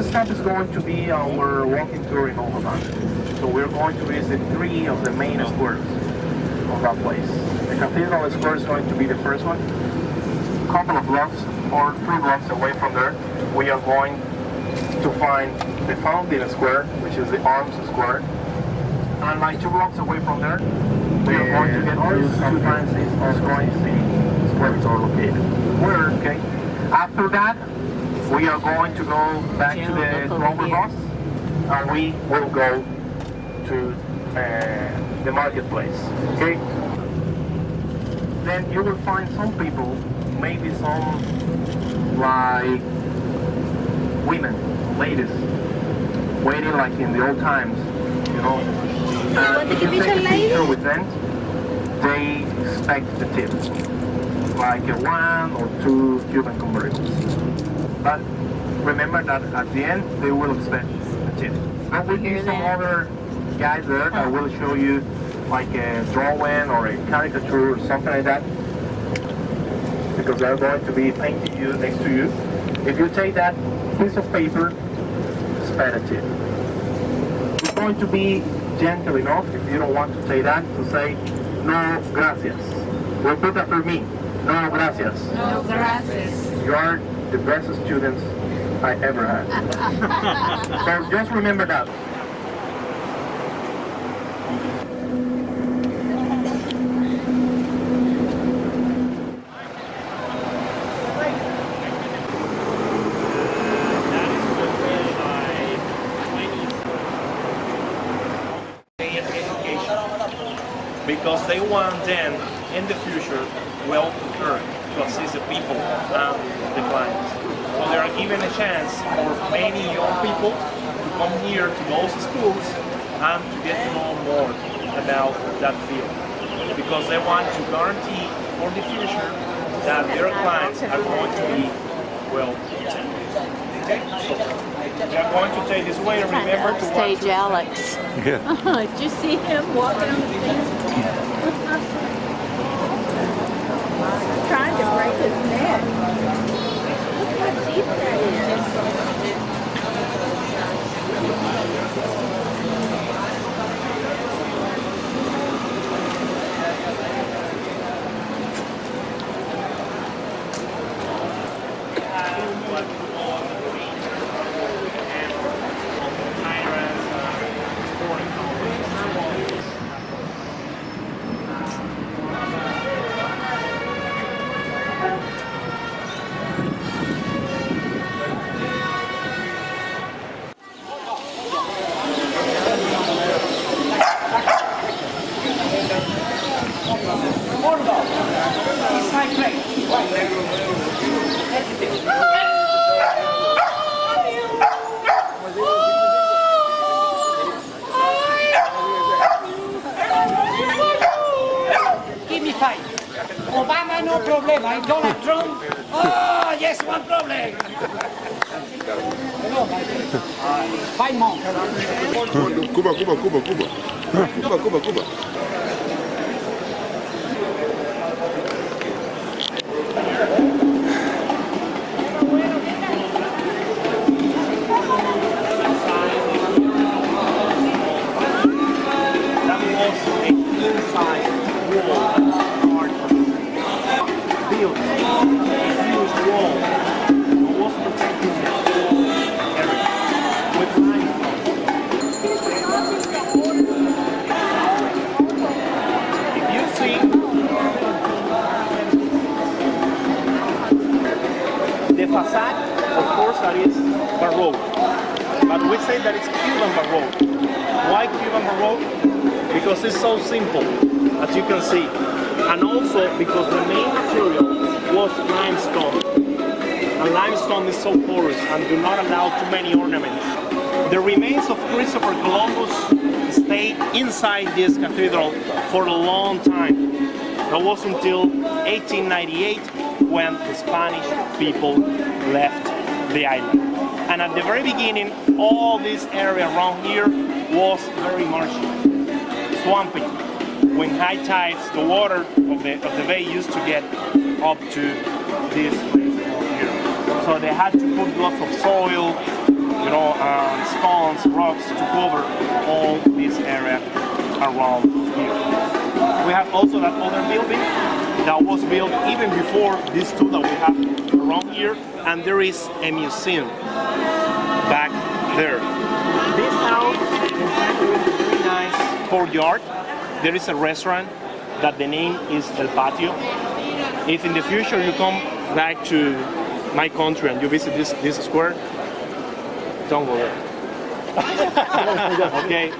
step is going to be our walking tour in Havana. So we're going to visit 3 of the main squares of that place. The Cathedral Square is going to be the first one. A couple of blocks or 3 blocks away from there, we are going to find the Fountain Square, which is the Arms Square. And like 2 blocks away from there, we are going to get to San Francisco Square where it's all located. Okay. After that, we are going to go back to the Clover bus, and we will go to the marketplace. Okay. Then you will find some people, maybe some like women, ladies, waiting like in the old times, you know. And if you take a picture with them, they expect the tip, like 1 or 2 Cuban convertibles. But remember that at the end, they will expect the tip. There will be some other guys there that will show you like a drawing or a caricature or something like that, because they're going to be painting you next to you. If you take that piece of paper, expect a tip. It's going to be gentle enough, if you don't want to say that, to say, no gracias. Repeat after me. No gracias. No gracias. You are the best students I ever had. So just remember that. Because they want them in the future well prepared to assist the people and the clients. So they are given a chance for many young people to come here to those schools and to get to know more about that field. Because they want to guarantee for the future that their clients are going to be well taken. Okay, so we are going to take this way. Remember to Stage Alex. Yeah. Did you see him walking on the thing? Trying to break his neck. Look how deep that is. Give me 5. Obama, no problem. I Donald Trump. Oh, yes, one problem. Hello, my friend. 5 more. Cuba, Cuba, Cuba, Cuba. Cuba, Cuba, Cuba. Facade, of course, that is Baroque, but we say that it's Cuban Baroque. Why Cuban Baroque? Because it's so simple, as you can see, and also because the main material was limestone, and limestone is so porous and do not allow too many ornaments. The remains of Christopher Columbus stayed inside this cathedral for a long time. That was until 1898 when the Spanish people left the island. And at the very beginning, all this area around here was very marshy, swampy. When high tides, the water of the bay used to get up to this place here. So they had to put lots of soil stones, rocks to cover all this area around here. We have also that other building that was built even before these two that we have around here, and there is a museum back there. This house is a very nice courtyard. There is a restaurant that the name is El Patio. If in the future you come back to my country and you visit this square, don't go there. Okay.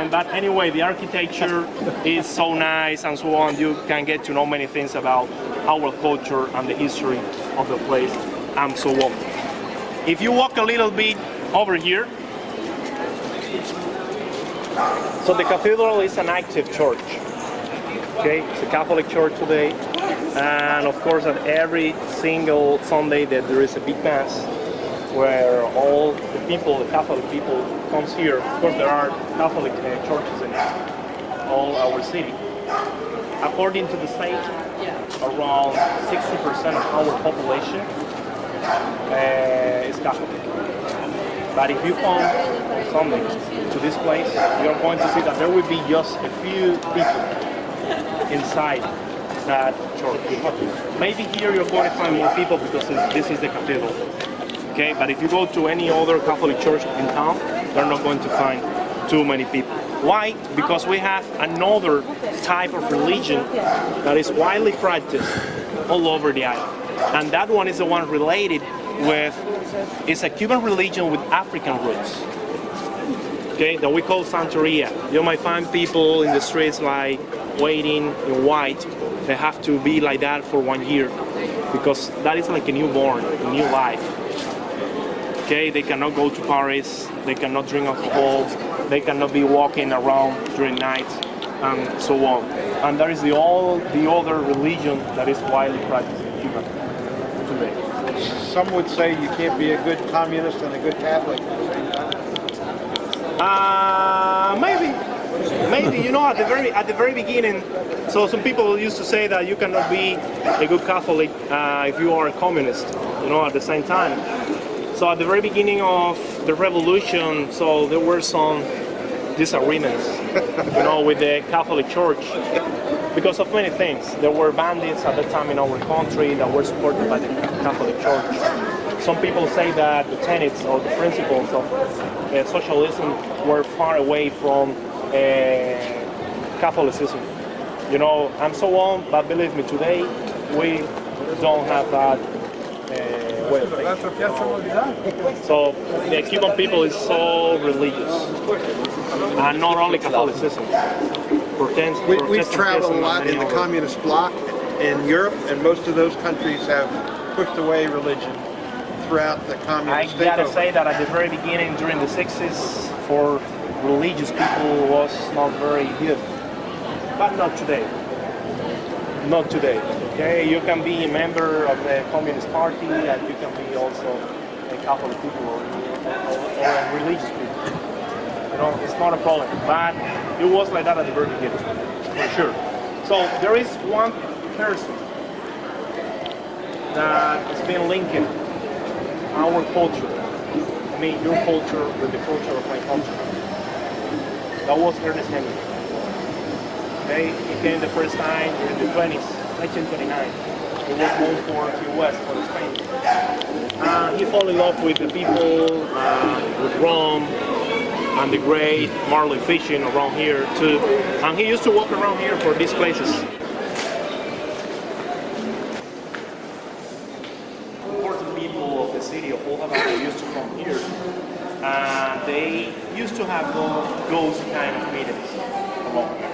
But anyway, the architecture is so nice and so on. You can get to know many things about our culture and the history of the place and so on. If you walk a little bit over here, so the cathedral is an active church. Okay, it's a Catholic church today, and of course, at every single Sunday that there is a big mass where all the people, the Catholic people, comes here. Of course, there are Catholic churches in all our city. According to the state, around 60% of our population is Catholic. But if you come on Sunday to this place, you are going to see that there will be just a few people inside that church. Maybe here you're going to find more people because this is the cathedral. Okay, but if you go to any other Catholic church in town, you're not going to find too many people. Why? Because we have another type of religion that is widely practiced all over the island. And that one is the one related with, it's a Cuban religion with African roots. Okay, that we call Santeria. You might find people in the streets like waiting in white. They have to be like that for 1 year because that is like a newborn, a new life. Okay, they cannot go to Paris, they cannot drink alcohol, they cannot be walking around during night, and so on. And that is the other religion that is widely practiced in Cuba today. Some would say you can't be a good communist and a good Catholic at the same time. Maybe you know, at the very beginning. So some people used to say that you cannot be a good Catholic if you are a communist. You know, at the same time. So at the very beginning of the revolution, so there were some disagreements, you know, with the Catholic Church because of many things. There were bandits at the time in our country that were supported by the Catholic Church. Some people say that the tenets or the principles of socialism were far away from Catholicism, you know, and so on. But believe me, today we don't have that way of thinking. So the Cuban people is so religious, and not only Catholicism. We've traveled a lot in the communist bloc in Europe, and most of those countries have pushed away religion throughout the communist I gotta say that at the very beginning, during the 60s, for religious people was not very good, but not today. Not today. Okay, you can be a member of the Communist Party, and you can be also a Catholic people or a religious people. You know, it's not a problem. But it was like that at the very beginning, for sure. So there is one person that has been linking our culture, I mean your culture with the culture of my country. That was Ernest Hemingway. Okay, he came the first time in the 20s, 1929. He was known for Key West, for Spain. He fell in love with the people, with Rome, and the great marlin fishing around here too. And he used to walk around here for these places. Important people of the city of Havana used to come here. And they used to have those kind of meetings along here.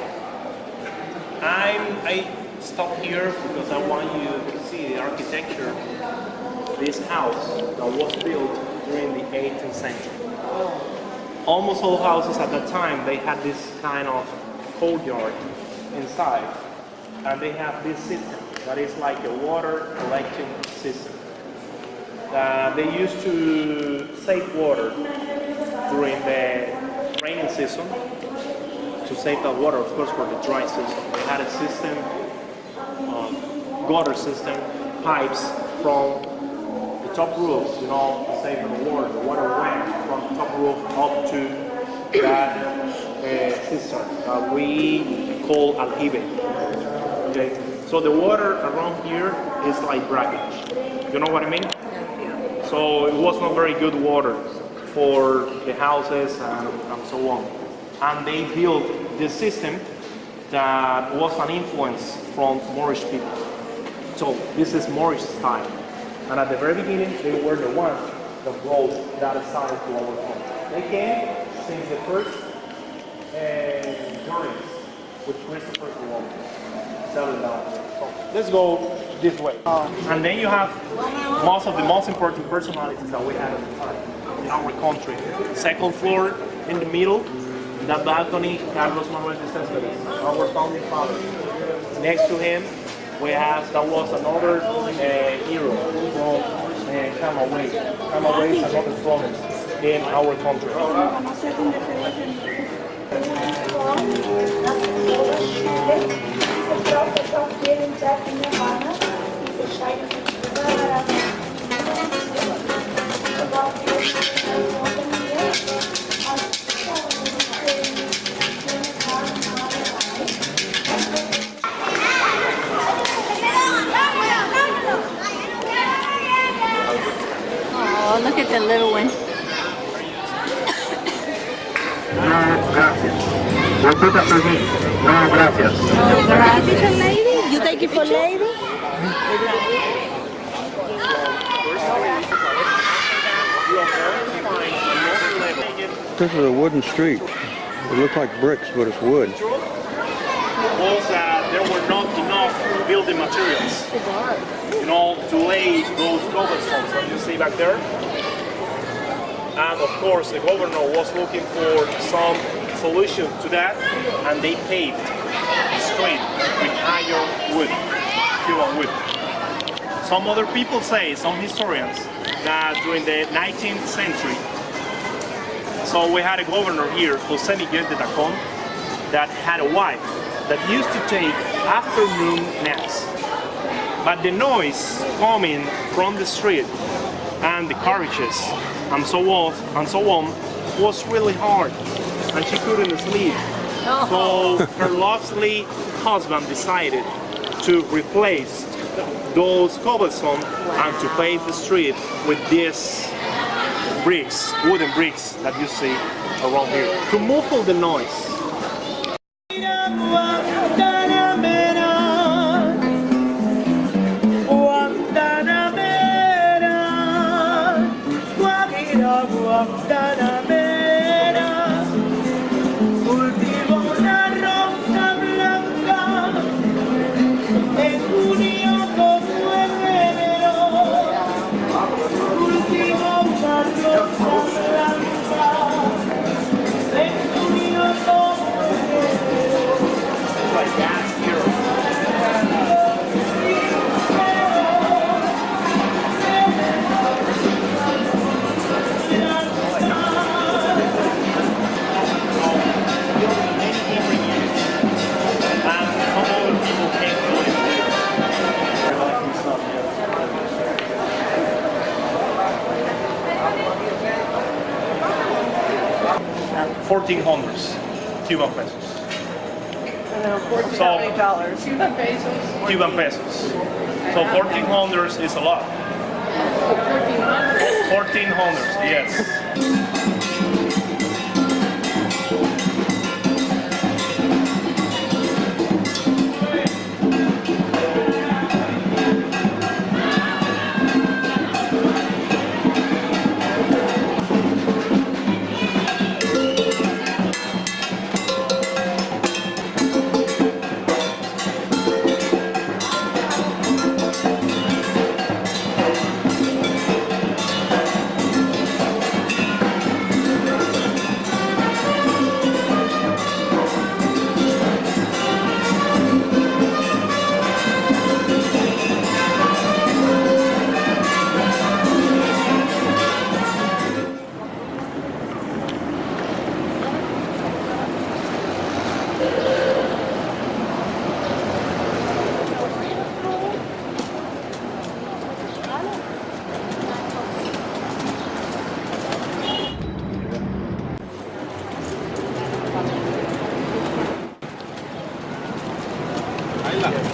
I stopped here because I want you to see the architecture of this house that was built during the 18th century. Almost all houses at that time, they had this kind of courtyard inside, and they have this system that is like a water collecting system. They used to save water during the rainy season, to save that water, of course, for the dry season. They had a system, gutter system, pipes from the top roof, you know, to save the water went from the top roof up to that cistern that we call aljibe. Okay, so the water around here is like brackish. You know what I mean? So it was not very good water for the houses and so on. And they built this system that was an influence from Moorish people. So this is Moorish style. And at the very beginning, they were the ones that brought that style to our home. They came since the first journeys with Christopher Columbus. Settled down. So let's go this way. And then you have most of the most important personalities that we had at the time in our country. Second floor in the middle, that balcony, Carlos Manuel de Céspedes, our founding father. Next to him, we have, that was another hero from Camagüey. Camagüey is another province in our country. Oh, look at the little one. No, gracias. Repeat after me. No, gracias. Oh, gracias, lady. You take it for lady? This is a wooden street. It looks like bricks, but it's wood. Was that there were not enough building materials, you know, to lay those cobblestones that you see back there. And of course, the governor was looking for some solution to that, and they paved the street with iron wood, Cuban wood. Some other people say, some historians, that during the 19th century, so we had a governor here, José Miguel de Tacón, that had a wife that used to take afternoon naps. But the noise coming from the street and the carriages and so on was really hard, and she couldn't sleep. So her lovely husband decided to replace those cobblestones and to pave the street with these bricks, wooden bricks that you see around here, to muffle the noise. $1,400 Cuban pesos. How many dollars? Cuban pesos. Cuban pesos. So 1,400 is a lot. 1,400, yes.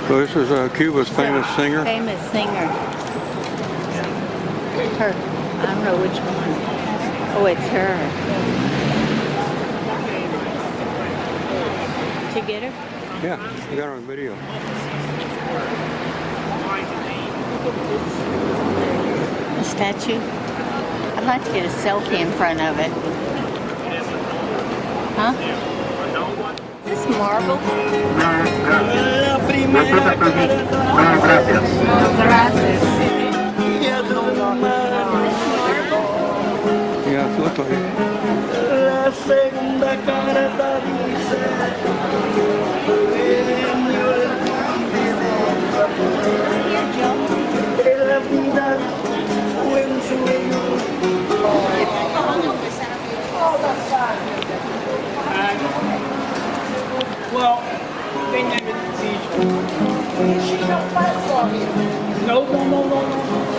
So this is Cuba's famous singer. Famous singer. Her. I don't know which one. Oh, it's her. Did you get her? Yeah, we got her on video. A statue? I'd like to get a selfie in front of it. Huh? Is this marble? Gracias. Yeah, it looks like it. Well, they named it Cathedral. No.